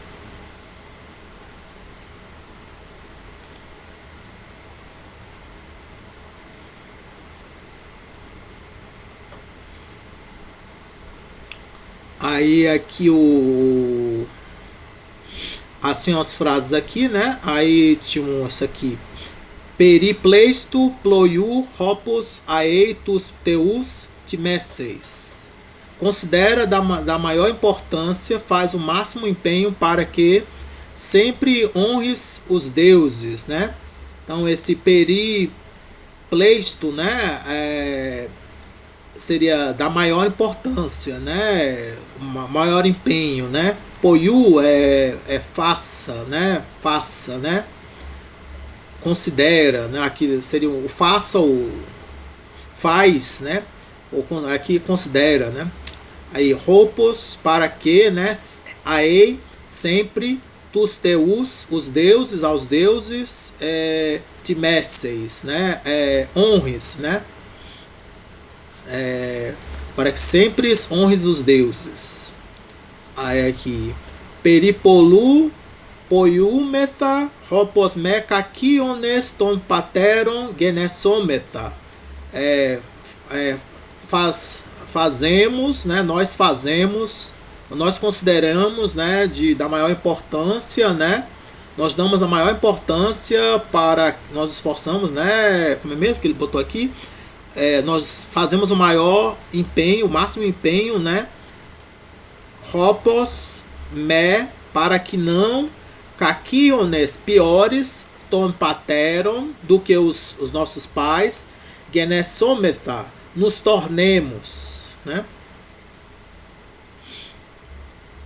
S1: Aí aqui assim as frases aqui, né? Aí tinha essa aqui. Peripleisto ploiu ropos aeitus teus timesseis. Considera da maior importância, faz o máximo empenho para que sempre honres os deuses, né? Então esse peripleisto, né? seria da maior importância, né? Maior empenho, né? Poyu é faça, né? Faça, né? Considera, né? Aqui seria o faça, o faz, né? Ou aqui considera, né? Aí roupas para que, né? Aí sempre tus teus, os deuses, aos deuses, timesseis, né? Honres, né? Para que sempre honres os deuses. Aí aqui peripolu poiumeta ropos mekakiones ton pateron genesometa. Fazemos, né? Nós consideramos, né? Da maior importância, né? Nós damos a maior importância para nós esforçamos, né? Como é mesmo que ele botou aqui? Nós fazemos o maior empenho, o máximo empenho, né? Ropos me para que não kakiones piores ton pateron do que os nossos pais genesometa nos tornemos, né?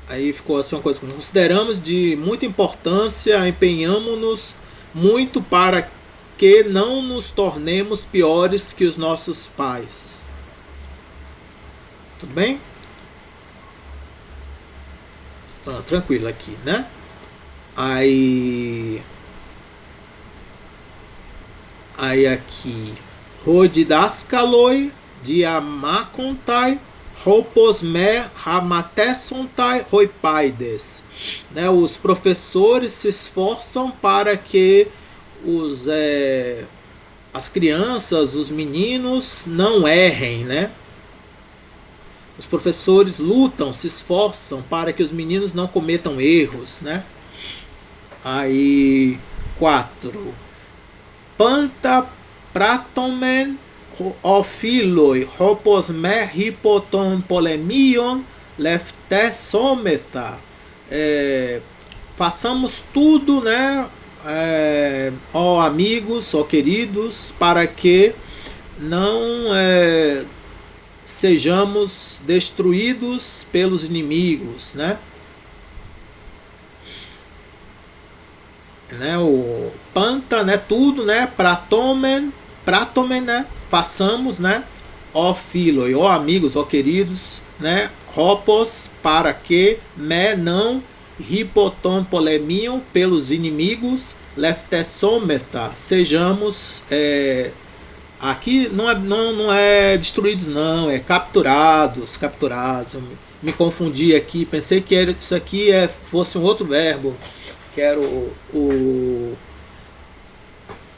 S1: Aí ficou assim uma coisa que consideramos de muita importância, empenhamos-nos muito para que não nos tornemos piores que os nossos pais. Tudo bem? Então, tranquilo aqui, né? Aí aqui Rodidaskaloi diamacontai ropos me ramatesontai roipaides, né? Os professores se esforçam para que as crianças, os meninos não errem, né? Os professores lutam, se esforçam para que os meninos não cometam erros, né? Aí 4. Panta pratomen ofiloi hopos me hipoton polemion leftesometa. Façamos tudo, né? Ó amigos, ó queridos, para que não sejamos destruídos pelos inimigos, né? O panta, né? Tudo, né? Pratomen, né? Façamos, né? Ó filho, ó amigos, ó queridos, né? Ropos, para que me não hipoton polemiam pelos inimigos, leftesometa, sejamos aqui não é destruídos, não, é capturados. Eu me confundi aqui, pensei que isso aqui fosse um outro verbo, que era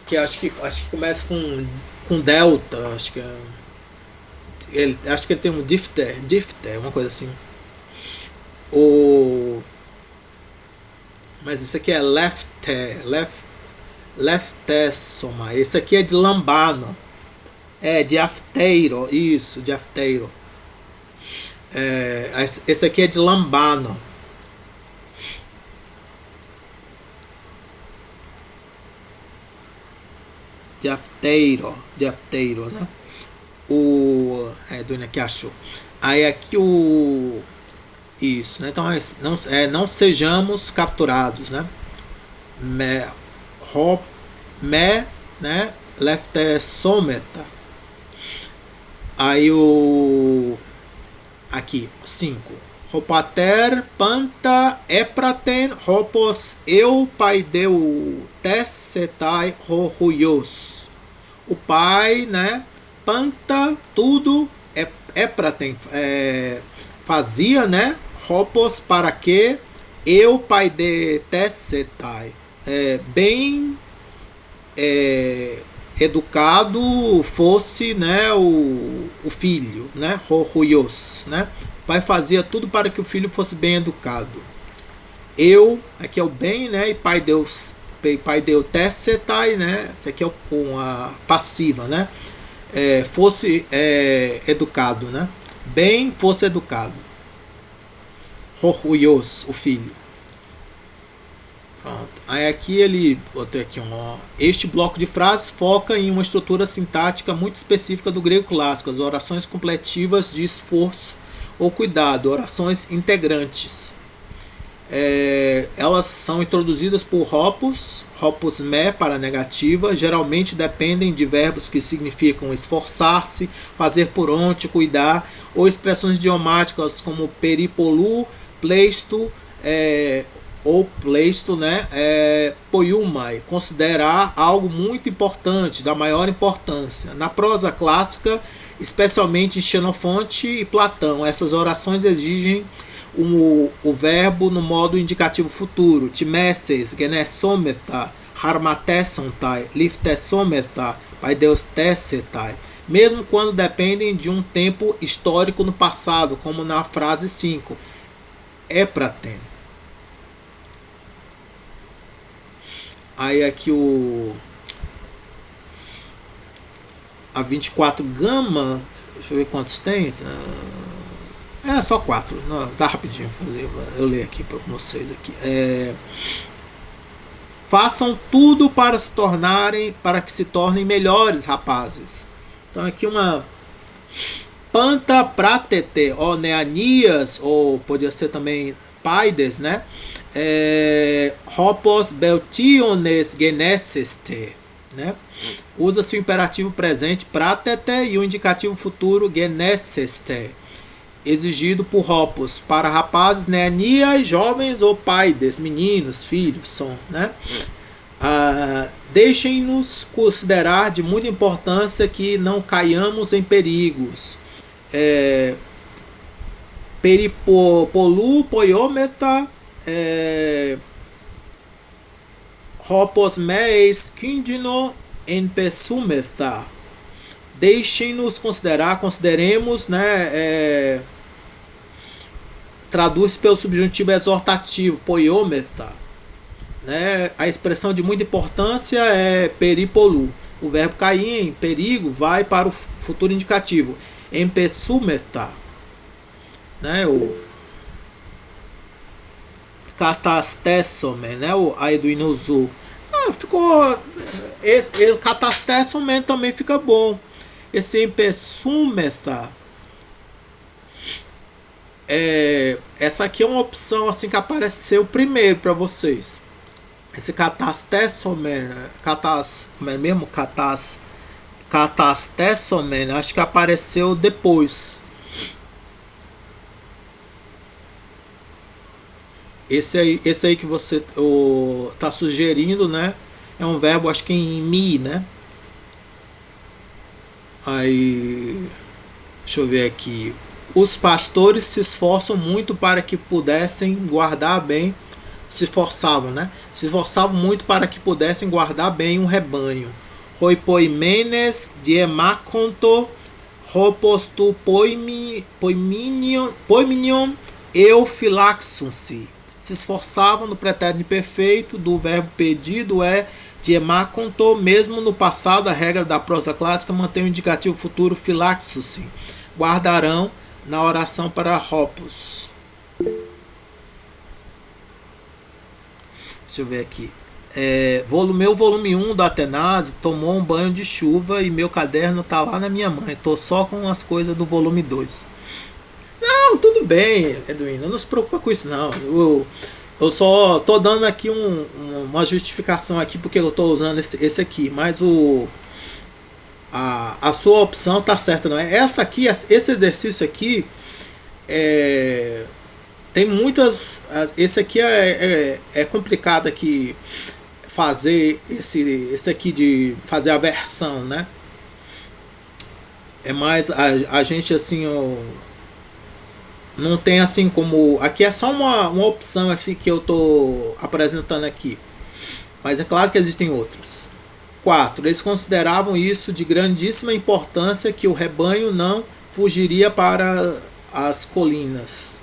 S1: que acho que começa com delta, acho que ele tem um difter, uma coisa assim. Mas isso aqui é leftesoma. Esse aqui é de lambano. De afteiro. Isso, de afteiro. Esse aqui é de lambano. De afteiro, né? Duina que achou. Aí aqui isso, né? Então não sejamos capturados, né? Me, né? Leftesometa. Aí aqui 5. Ropater panta epraten ropos eu pai deu tessetai rohuios. O pai, né? Panta tudo epraten fazia, né? Ropos para que eu pai de tessetai bem educado fosse, né? O filho, né? Rohuios, né? O pai fazia tudo para que o filho fosse bem educado. Eu, aqui é o bem, né? E pai deu tessetai, né? Isso aqui é uma passiva, né? Fosse educado, né? Bem fosse educado. Rohuios, o filho. Pronto. Aí aqui ele botei aqui este bloco de frases foca em uma estrutura sintática muito específica do grego clássico, as orações completivas de esforço ou cuidado, orações integrantes. Elas são introduzidas por hopos me para negativa, geralmente dependem de verbos que significam esforçar-se, fazer por onde, cuidar, ou expressões idiomáticas como peripolu, pleisto, ou pleisto, né? Poiumai, considerar algo muito importante, da maior importância. Na prosa clássica, especialmente em Xenofonte e Platão, essas orações exigem o verbo no modo indicativo futuro. Timeses, genesometa, harmatesontai, liftesometa, paideustessetai. Mesmo quando dependem de um tempo histórico no passado, como na frase 5. Epraten. Aí aqui a 24 gama, deixa eu ver quantos tem. Só 4. Não, tá rapidinho fazer. Eu leio aqui para vocês aqui. Façam tudo para que se tornem melhores rapazes. Então aqui uma panta pratete, ou neanias, ou podia ser também paides, né? Hopos beltiones geneseste, né? Usa-se o imperativo presente pratete e o indicativo futuro geneseste, exigido por hopos para rapazes, neanias, jovens ou paides, meninos, filhos, são, né? Deixem-nos considerar de muita importância que não caiamos em perigos. Peripolu, poiometa, hopos meis, kindino, empesumeta. Deixem-nos considerar, consideremos, né? Traduz pelo subjuntivo exortativo, poiometa. Né? A expressão de muita importância é peripolu. O verbo cair em perigo vai para o futuro indicativo. Empesumeta. Né? O catastessome, né? O aiduinuzu. Ficou. Esse catastessome também fica bom. Esse empesumeta. Essa aqui é uma opção assim que apareceu primeiro para vocês. Esse catastessome, catastessome, acho que apareceu depois. Esse aí que você está sugerindo, né? É um verbo, acho que em mi, né? Aí, deixa eu ver aqui. Os pastores se esforçam muito para que pudessem guardar bem. Se esforçavam, né? Se esforçavam muito para que pudessem guardar bem um rebanho. Roipoimenes diemaconto, ropostu poiminion eufilaxum-se. Se esforçavam no pretérito imperfeito do verbo pedido é diemaconto. Mesmo no passado, a regra da prosa clássica mantém o indicativo futuro filaxum-se. Guardarão na oração para Hopos. Deixa eu ver aqui. Meu volume 1 do Atenaze tomou um banho de chuva e meu caderno tá lá na minha mãe. Tô só com as coisas do volume 2. Não, tudo bem, Edwina. Não se preocupa com isso, não. Eu só tô dando aqui uma justificação aqui porque eu tô usando esse aqui. Mas a sua opção tá certa, não é? Essa aqui, esse exercício aqui tem muitas. Esse aqui é complicado aqui fazer esse aqui de fazer a versão, né? É mais a gente assim não tem assim como aqui é só uma opção assim que eu tô apresentando aqui, mas é claro que existem outras. 4. Eles consideravam isso de grandíssima importância que o rebanho não fugiria para as colinas.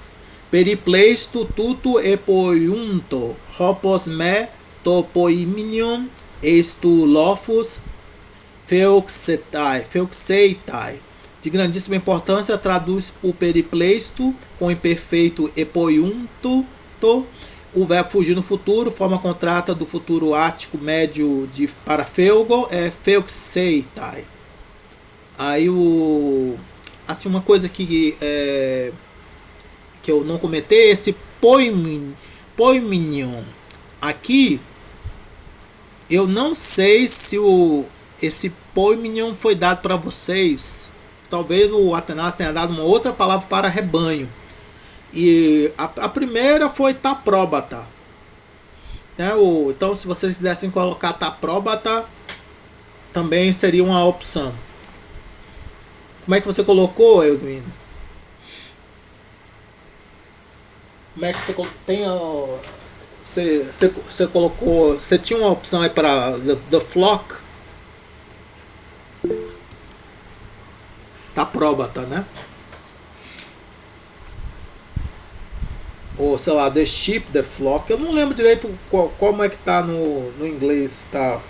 S1: Peripleisto tutu epoiunto, hopos me topoiminium estu lofus feuxeitai. De grandíssima importância traduz por peripleisto com imperfeito epoiunto, O verbo fugir no futuro, forma contrata do futuro ático médio para feugo, é feuxeitai. Aí assim, uma coisa que eu não comentei, esse poiminion. Aqui, eu não sei se esse poiminion foi dado para vocês. Talvez o Atenas tenha dado uma outra palavra para rebanho. E a primeira foi tapróbata. Né? Então, se vocês quisessem colocar tapróbata, também seria uma opção. Como é que você colocou, Edwin? Como é que você tem você colocou, você tinha uma opção aí para the flock? Tapróbata, né? Ou sei lá, the sheep, the flock. Eu não lembro direito como é que tá no inglês, tá?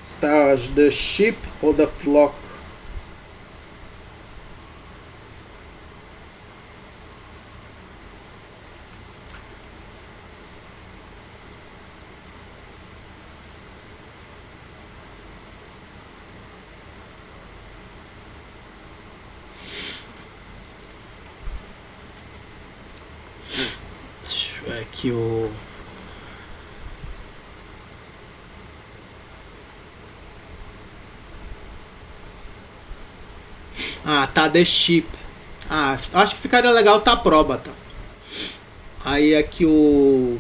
S1: Está the sheep ou the flock? Aqui tá the sheep. Acho que ficaria legal tá próbata. Aí aqui o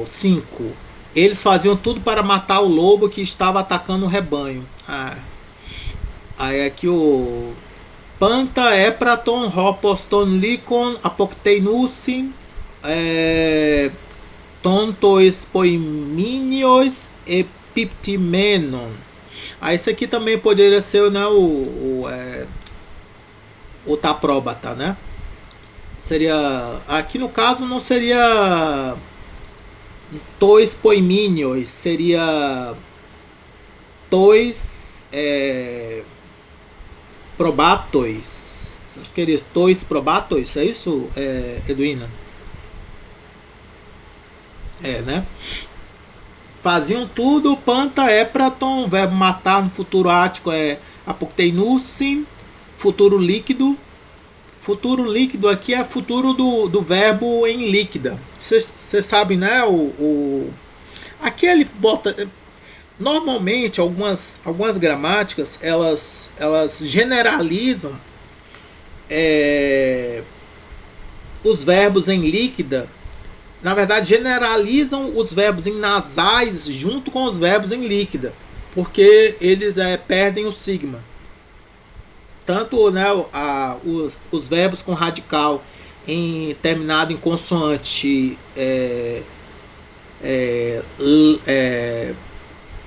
S1: 5. Eles faziam tudo para matar o lobo que estava atacando o rebanho. Aí aqui o Panta epraton hoposton licon apocteinusin tontois poiminios epiptimenon. Esse aqui também poderia ser, né, o tapróbata, né? Seria, aqui no caso não seria tois poiminios, seria tois probatos. Acho que eles tois probatos, é isso, Edwina? Né? Faziam tudo, panta epraton, verbo matar no futuro ático é apocteinusin, futuro líquido. Futuro líquido aqui é futuro do verbo em líquida. Vocês sabem, né? Aqui ele bota. Normalmente, algumas gramáticas elas generalizam os verbos em líquida. Na verdade, generalizam os verbos em nasais junto com os verbos em líquida, porque eles perdem o sigma. Tanto, né, os verbos com radical terminado em consoante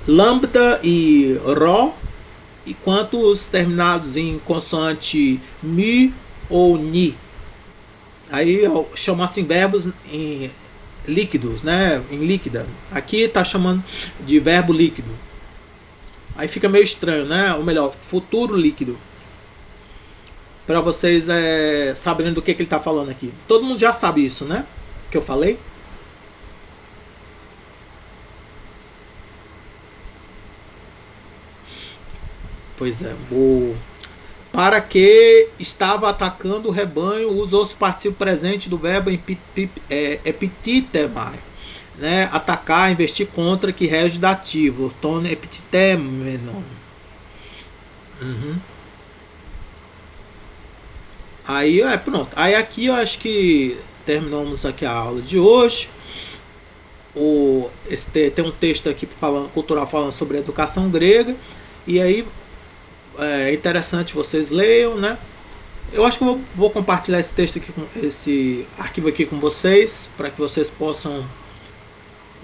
S1: lambda e ró, e quanto os terminados em consoante mi ou ni. Aí chama assim verbos em líquidos, né? Em líquida. Aqui está chamando de verbo líquido. Aí fica meio estranho, né? Ou melhor, futuro líquido. Para vocês saberem do que ele está falando aqui. Todo mundo já sabe isso, né? Que eu falei. Pois é. Para que estava atacando o rebanho, usou-se o participio presente do verbo epititemai, né? Atacar, investir contra, que rege dativo. Ton epititemenon. Aí, pronto. Aí aqui eu acho que terminamos aqui a aula de hoje. Tem um texto aqui cultural falando sobre a educação grega. E aí é interessante vocês leiam, né? Eu acho que eu vou compartilhar esse texto aqui, esse arquivo aqui com vocês, para que vocês possam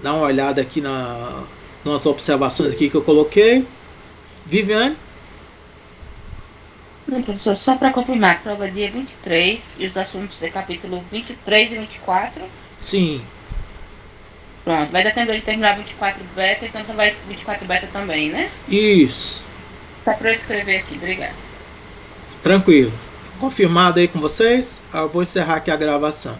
S1: dar uma olhada aqui nas observações aqui que eu coloquei. Viviane?
S2: Não, professor, só para confirmar, prova dia 23 e os assuntos é capítulo 23 e 24?
S1: Sim.
S2: Pronto, vai dar tempo de terminar 24 beta, então vai 24 beta também, né?
S1: Isso.
S2: Tá para eu escrever aqui, obrigado.
S1: Tranquilo. Confirmado aí com vocês? Eu vou encerrar aqui a gravação.